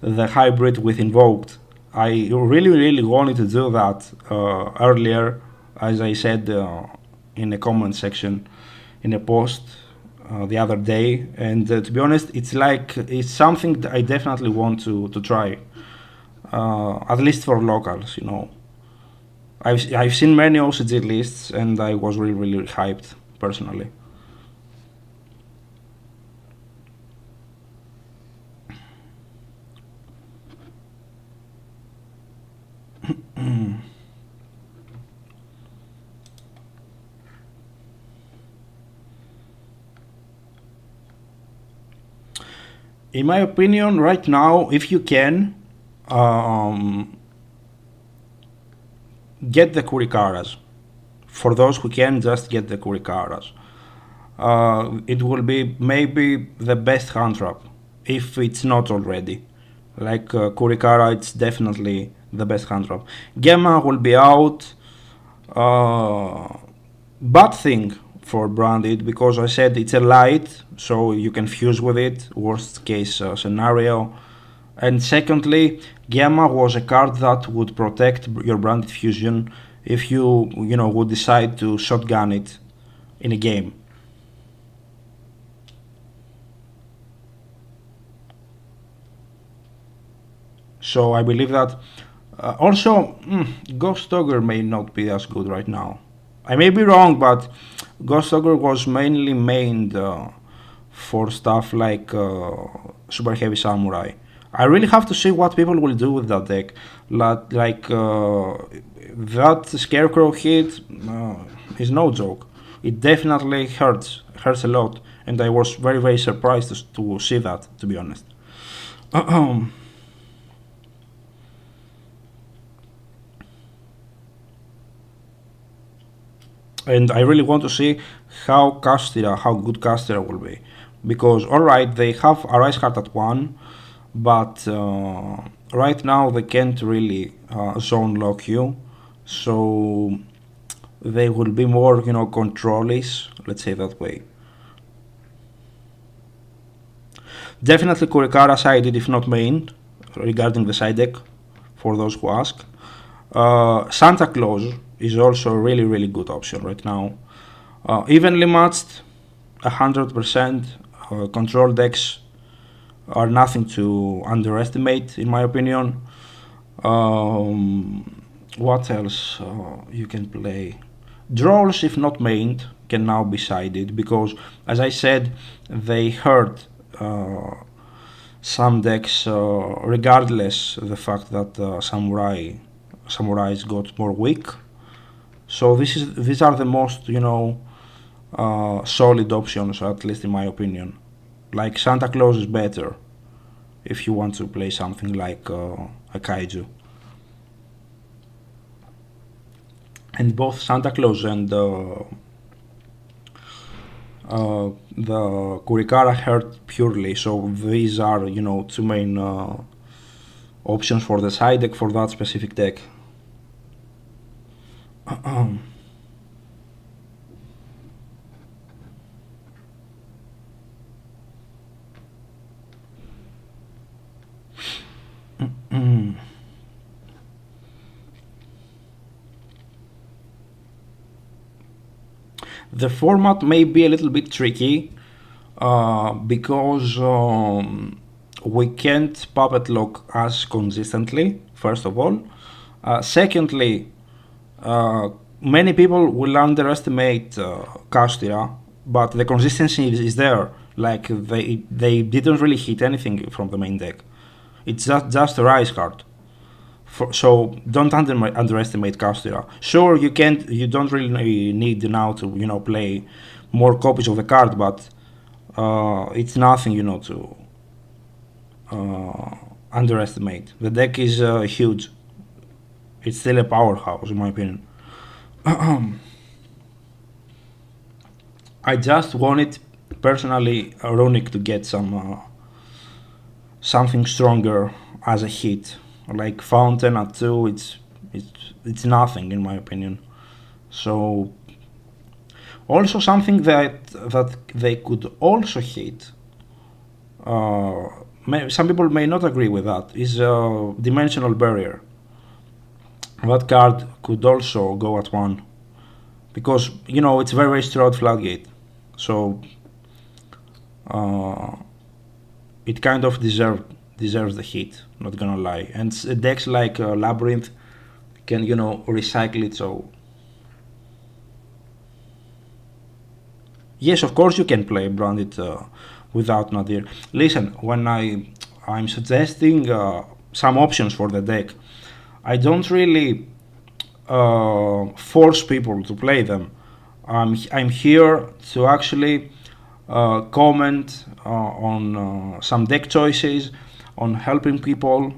the hybrid with Invoked. I really wanted to do that earlier, as I said in the comment section in a post the other day, and to be honest, it's something that I definitely want to try, at least for locals. I've seen many OCG lists, and I was really hyped personally. In my opinion, right now, if you can, get the Kurikaras. For those who can, just get the Kurikaras. It will be maybe the best hand trap, if it's not already. Like Kurikara, it's definitely the best hand trap. Gemma will be out. Bad thing for Branded, because I said it's a light, so you can fuse with it, worst case scenario. And secondly, Gamma was a card that would protect your Branded Fusion if you would decide to shotgun it in a game. So I believe that. Also, Ghost Ogre may not be as good right now. I may be wrong, but Ghost Ogre was mainly mained for stuff like Super Heavy Samurai. I really have to see what people will do with that deck. Like that Scarecrow hit is no joke. It definitely hurts a lot, and I was very surprised to see that, to be honest. And I really want to see how good Castira will be, because alright, they have a Rise Heart at 1, but right now they can't really zone lock you, so they will be more controlish, let's say that way. Definitely Kurikara sided if not main, regarding the side deck, for those who ask. Santa Claus is also a really good option right now. Evenly matched, 100%. Control decks are nothing to underestimate, in my opinion. What else you can play? Drolls, if not mained, can now be sided, because, as I said, they hurt some decks, regardless the fact that Samurais got more weak. So these are the most solid options, at least in my opinion. Like Santa Claus is better if you want to play something like a kaiju. And both Santa Claus and the Kurikara hurt purely, so these are, you know, two main options for the side deck for that specific deck. The format may be a little bit tricky because we can't puppet lock as consistently, first of all. Secondly, many people will underestimate Castira, but the consistency is there. Like they didn't really hit anything from the main deck. It's just a Rise card. So don't underestimate Castira. Sure, you don't really need now to, you know, play more copies of the card, but it's nothing, you know, to underestimate. The deck is huge. It's still a powerhouse in my opinion. I just wanted personally Runic to get something stronger as a hit. Like Fountain at 2, it's nothing in my opinion. So also something that they could also hit. Some people may not agree with that. Is Dimensional Barrier. That card could also go at 1 because, you know, it's very strong floodgate. So it kind of deserves the hit, not gonna lie. And decks like Labyrinth can, you know, recycle it. So yes, of course you can play Branded without Nadir. Listen, when I'm suggesting some options for the deck, I don't really force people to play them. I'm here to actually comment on some deck choices, on helping people,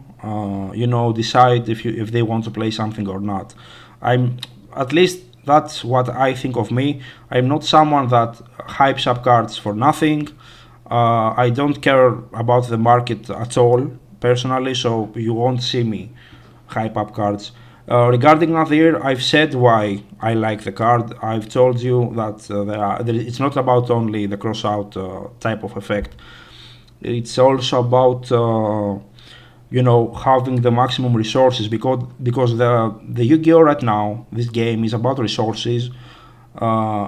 you know, decide if they want to play something or not. At least that's what I think of me. I'm not someone that hypes up cards for nothing. I don't care about the market at all personally, so you won't see me hype up cards. Regarding Nadir, I've said why I like the card. I've told you that it's not about only the cross out type of effect. It's also about you know, having the maximum resources because the Yu-Gi-Oh right now, this game is about resources.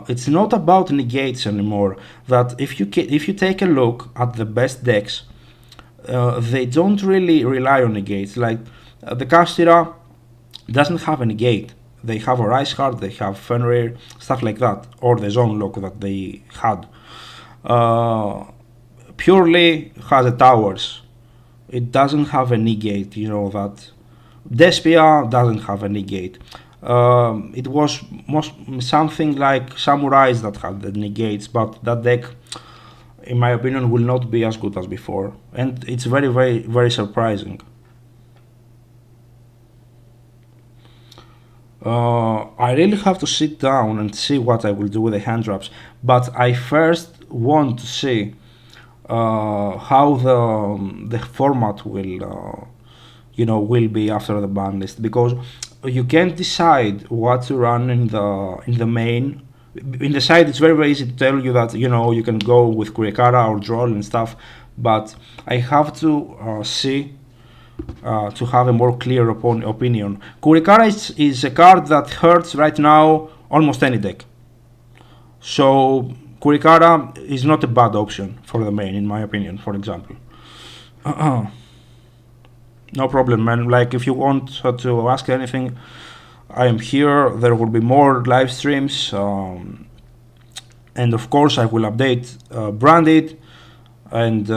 It's not about negates anymore. That if you take a look at the best decks, they don't really rely on negates. Like the Castira doesn't have a negate. They have a Rise card, they have Fenrir, stuff like that, or the Zone Lock that they had. Purely has a towers. It doesn't have a negate, you know that. Despia doesn't have a negate. It was something like Samurais that had the negates, but that deck, in my opinion, will not be as good as before, and it's very, very, very surprising. I really have to sit down and see what I will do with the hand traps, but I first want to see how the format will will be after the ban list, because you can't decide what to run in the main. In the side, it's very, very easy to tell you that you can go with Kurikara or Droll and stuff, but I have to see to have a more clear opinion. Kurikara is a card that hurts right now almost any deck. So Kurikara is not a bad option for the main, in my opinion, for example. No problem, man. Like, if you want to ask anything, I am here. There will be more live streams. And of course, I will update Branded and,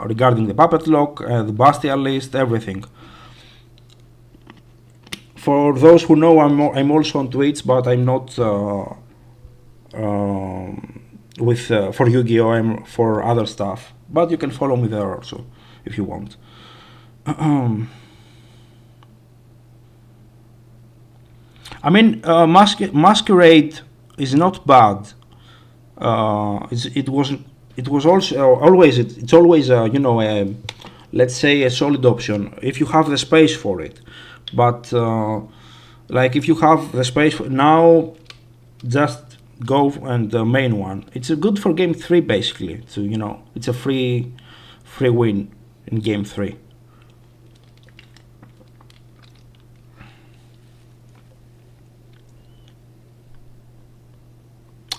regarding the Puppet Lock, the Bastia list, everything. For those who know, I'm also on Twitch, but I'm not with for Yu-Gi-Oh. I'm for other stuff. But you can follow me there also if you want. I mean, Masquerade is not bad. It was also always it's always let's say a solid option if you have the space for it. But like if you have the space now, just go and the main one. It's a good for game 3 basically. So it's a free win in game 3.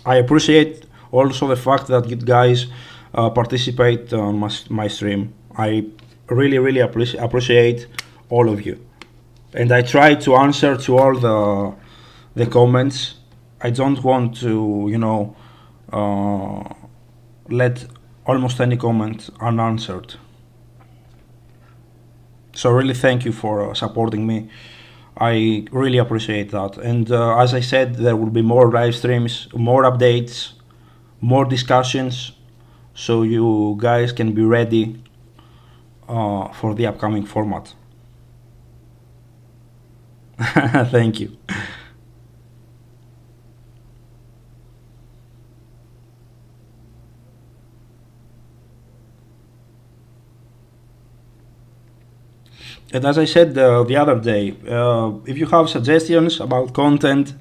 I appreciate also the fact that you guys participate on my stream. I really appreciate all of you, and I try to answer to all the comments. I don't want to let almost any comment unanswered. So really thank you for supporting me. I really appreciate that. And as I said, there will be more live streams, more updates, more discussions, so you guys can be ready for the upcoming format. Thank you. And as I said the other day, if you have suggestions about content,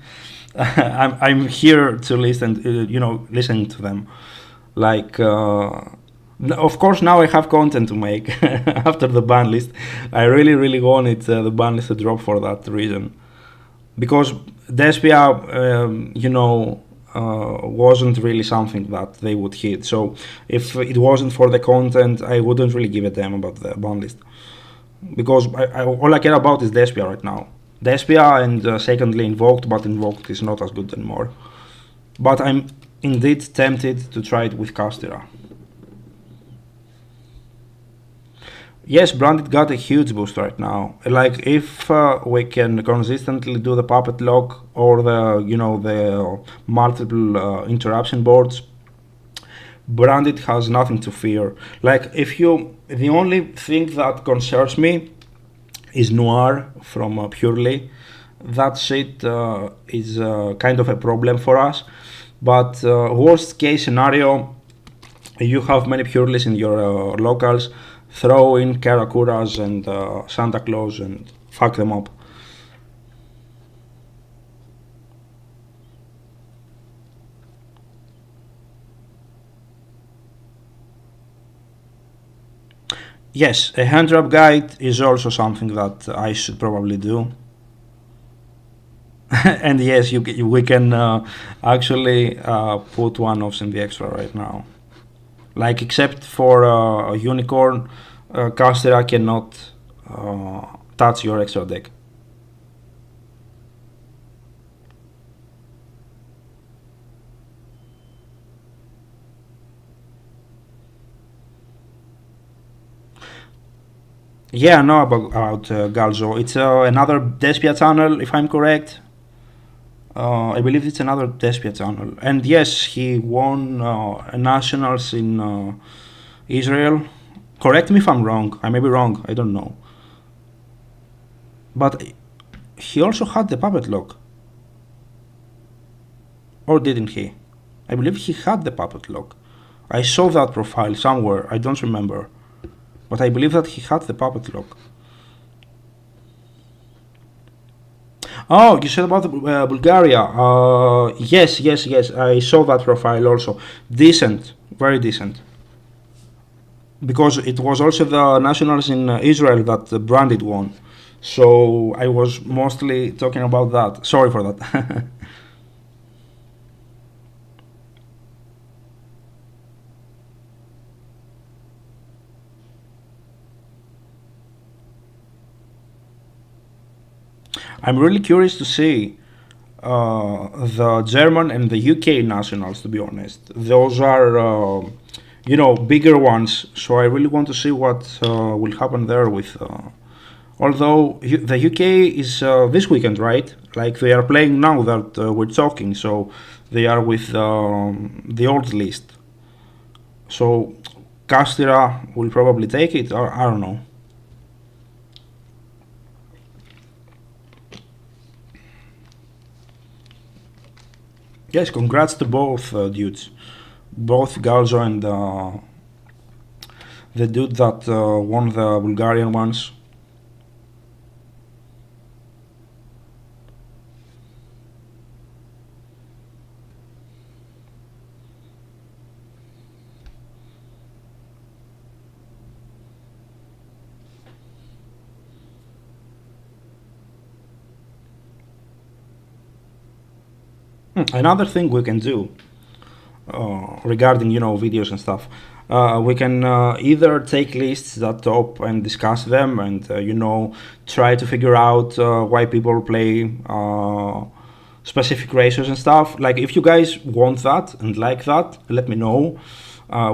I'm here to listen. Listen to them. Like, of course, now I have content to make after the ban list. I really wanted the ban list to drop for that reason, because Despia, wasn't really something that they would hit. So if it wasn't for the content, I wouldn't really give a damn about the ban list. Because all I care about is Despia right now. Despia and secondly Invoked, but Invoked is not as good anymore. But I'm indeed tempted to try it with Castera. Yes, Branded got a huge boost right now. Like if we can consistently do the puppet lock or the multiple interruption boards, Branded has nothing to fear. Like the only thing that concerns me is Noir from Purely. That shit is kind of a problem for us. But worst case scenario, you have many Purelys in your locals. Throw in Karakuras and Santa Claus and fuck them up. Yes, a hand drop guide is also something that I should probably do. And yes, we can actually put one-offs in the extra right now. Like, except for Unicorn, Castera cannot touch your extra deck. Yeah, I know about Galzo. It's another Despia channel, if I'm correct. I believe it's another Despia channel. And yes, he won nationals in Israel. Correct me if I'm wrong. I may be wrong. I don't know. But he also had the puppet lock. Or didn't he? I believe he had the puppet lock. I saw that profile somewhere. I don't remember. But I believe that he had the puppet lock. Oh, you said about Bulgaria. Yes. I saw that profile also. Decent. Very decent. Because it was also the nationals in Israel that Branded won. So I was mostly talking about that. Sorry for that. I'm really curious to see the German and the UK nationals, to be honest. Those are, bigger ones. So I really want to see what will happen there with Although the UK is this weekend, right? Like they are playing now that we're talking, so they are with the old list. So Castira will probably take it, or I don't know. Yes, congrats to both dudes, both Galzo and the dude that won the Bulgarian ones. Another thing we can do regarding videos and stuff, we can either take lists that top and discuss them, and try to figure out why people play specific ratios and stuff. Like if you guys want that and like that, let me know.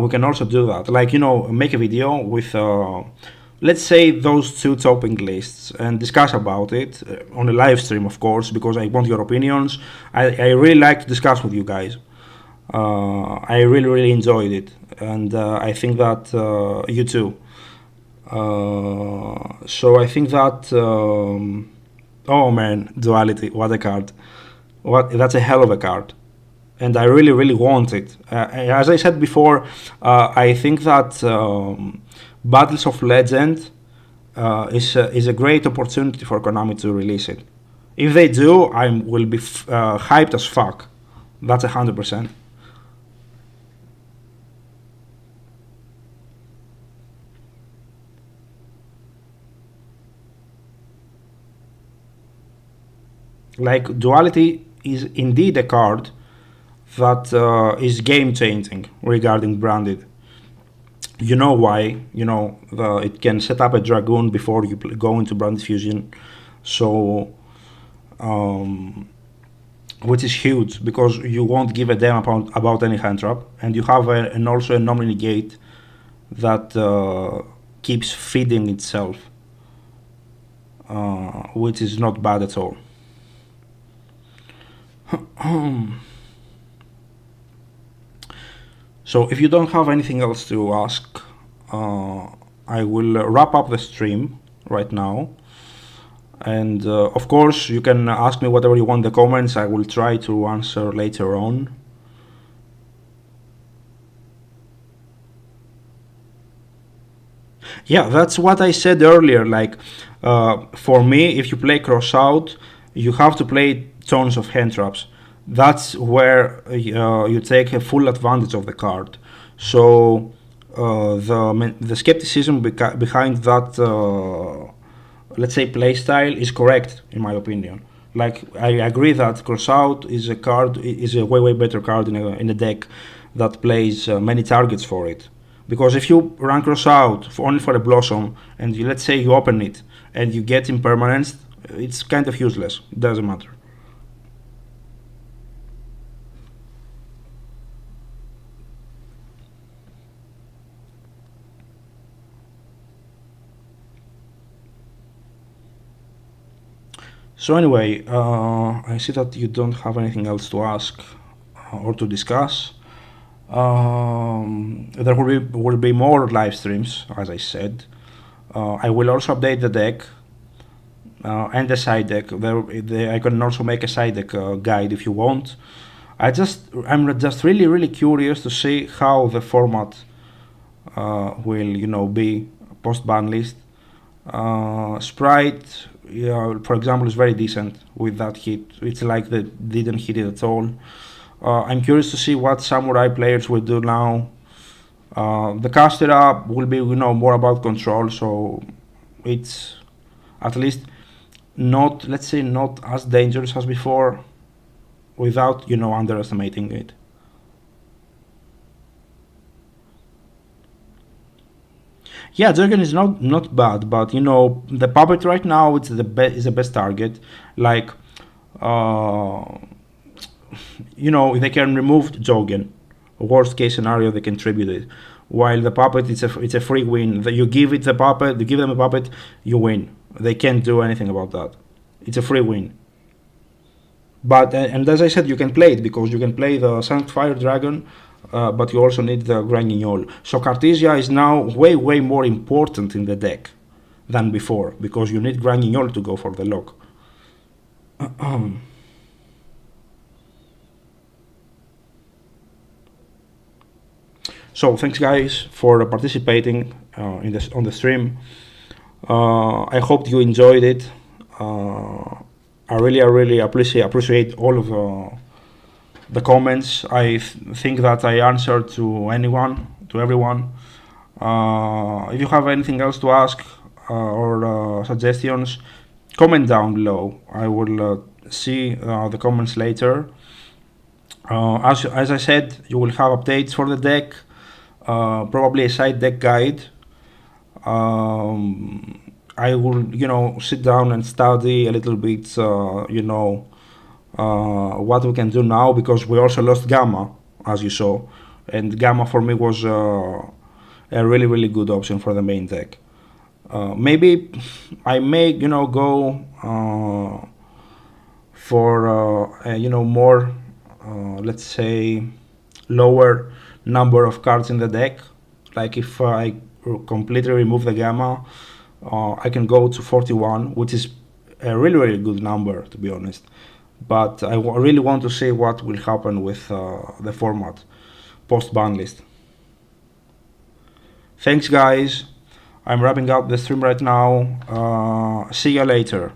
We can also do that, like make a video with let's say those two topping lists and discuss about it on a live stream, of course, because I want your opinions. I really like to discuss with you guys. I really enjoyed it, and I think that you too. So I think that oh man, duality, what a card! What That's a hell of a card, and I really want it. As I said before, I think that Battles of Legend is a great opportunity for Konami to release it. If they do, I will be hyped as fuck. That's 100%. Like duality is indeed a card that is game changing regarding branded. You know why? It can set up a dragoon before you go into branded fusion, so which is huge because you won't give a damn about any hand trap, and you have and also a nominee gate that keeps feeding itself, which is not bad at all. So if you don't have anything else to ask, I will wrap up the stream right now. And of course, you can ask me whatever you want in the comments. I will try to answer later on. Yeah, that's what I said earlier. Like, for me, if you play cross out, you have to play tons of hand traps. That's where you take a full advantage of the card. So the skepticism behind that, let's say, playstyle is correct in my opinion. Like I agree that cross out is a way better card in a deck that plays many targets for it. Because if you run cross out only for a blossom and let's say you open it and you get impermanence, it's kind of useless. It doesn't matter. So anyway, I see that you don't have anything else to ask or to discuss. There will be more live streams, as I said. I will also update the deck and the side deck. I can also make a side deck guide if you want. I'm just really curious to see how the format will be post ban list. Sprite, for example, is very decent with that hit. It's like they didn't hit it at all. I'm curious to see what Samurai players will do now. The caster up will be more about control, so it's at least not, let's say, not as dangerous as before, without underestimating it. Yeah, Dragon is not bad, but the puppet right now it's is the best target. Like, they can remove Jogen. Worst case scenario, they can tribute it. While the puppet, it's a free win. You give them a puppet, you win. They can't do anything about that. It's a free win. But and as I said, you can play it because you can play the Sanctifier Dragon, but you also need the Granguignol. So Cartesia is now way more important in the deck than before because you need Granguignol to go for the lock. So thanks guys for participating on the stream. I hope you enjoyed it. I really appreciate all of the comments. I think that I answered to everyone. If you have anything else to ask or suggestions, comment down below. I will see the comments later. As I said, you will have updates for the deck, probably a side deck guide. I will, sit down and study a little bit, what we can do now, because we also lost Gamma, as you saw, and Gamma for me was a really good option for the main deck. Maybe I may, go for more, let's say, lower number of cards in the deck. Like if I completely remove the Gamma, I can go to 41, which is a really good number, to be honest. But I really want to see what will happen with the format post Banlist. Thanks guys, I'm wrapping up the stream right now. See you later.